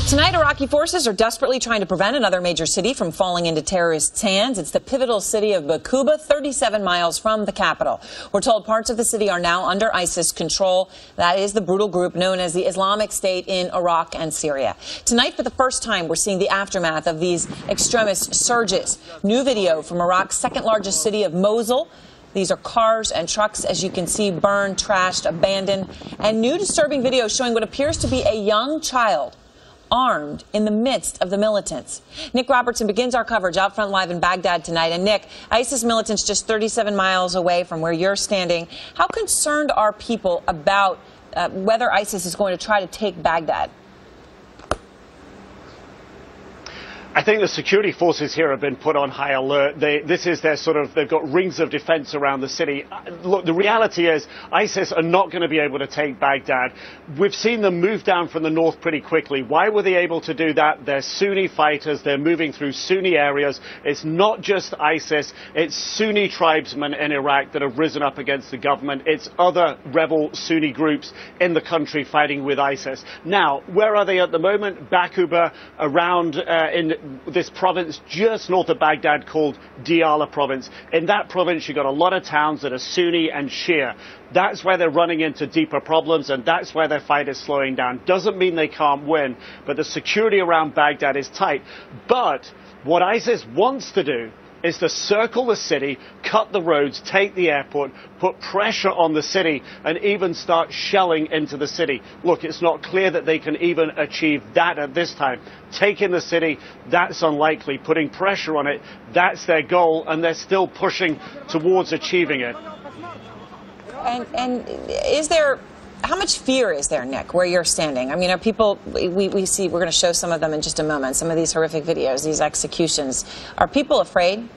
Tonight, Iraqi forces are desperately trying to prevent another major city from falling into terrorists' hands. It's the pivotal city of Baquba, 37 miles from the capital. We're told parts of the city are now under ISIS control. That is the brutal group known as the Islamic State in Iraq and Syria. Tonight, for the first time, we're seeing the aftermath of these extremist surges. New video from Iraq's second largest city of Mosul. These are cars and trucks, as you can see, burned, trashed, abandoned. And new disturbing video showing what appears to be a young child armed in the midst of the militants. Nick Robertson begins our coverage out front live in Baghdad tonight. And Nick, ISIS militants just 37 miles away from where you're standing. How concerned are people about whether ISIS is going to try to take Baghdad? I think the security forces here have been put on high alert. This is their they've got rings of defense around the city. Look, the reality is ISIS are not going to be able to take Baghdad. We've seen them move down from the north pretty quickly. Why were they able to do that? They're Sunni fighters. They're moving through Sunni areas. It's not just ISIS. It's Sunni tribesmen in Iraq that have risen up against the government. It's other rebel Sunni groups in the country fighting with ISIS. Now, where are they at the moment? Baquba, around in this province just north of Baghdad called Diyala province. In that province, you've got a lot of towns that are Sunni and Shia. That's where they're running into deeper problems, and that's where their fight is slowing down. Doesn't mean they can't win, but the security around Baghdad is tight. But what ISIS wants to do is to circle the city, cut the roads, take the airport, put pressure on the city, and even start shelling into the city. Look, it's not clear that they can even achieve that at this time. Taking the city, that's unlikely. Putting pressure on it, that's their goal, and they're still pushing towards achieving it. And is there... How much fear is there, Nick, where you're standing? I mean, are people, we see, we're going to show some of them in just a moment, some of these horrific videos, these executions. Are people afraid?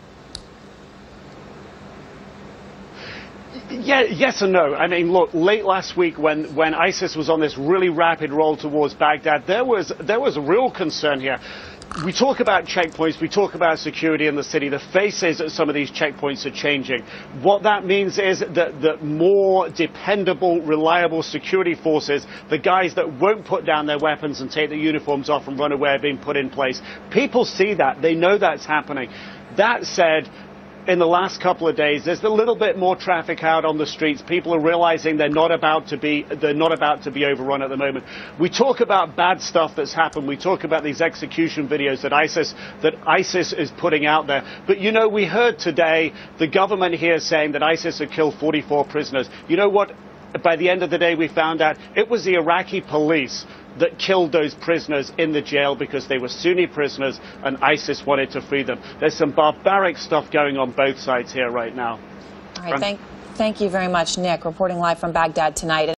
Yeah, yes and no. I mean, look, late last week when ISIS was on this really rapid roll towards Baghdad, there was a real concern here. We talk about checkpoints, we talk about security in the city. The faces at some of these checkpoints are changing. What that means is that more dependable, reliable security forces, the guys that won't put down their weapons and take their uniforms off and run away, are being put in place. People see that. They know that's happening. That said, in the last couple of days, there's a little bit more traffic out on the streets. People are realizing they're not about to be overrun at the moment. We talk about bad stuff that's happened. We talk about these execution videos that ISIS is putting out there. But you know, we heard today the government here saying that ISIS had killed 44 prisoners. You know what? By the end of the day, we found out it was the Iraqi police that killed those prisoners in the jail because they were Sunni prisoners and ISIS wanted to free them. There's some barbaric stuff going on both sides here right now. All right, thank you very much, Nick, reporting live from Baghdad tonight.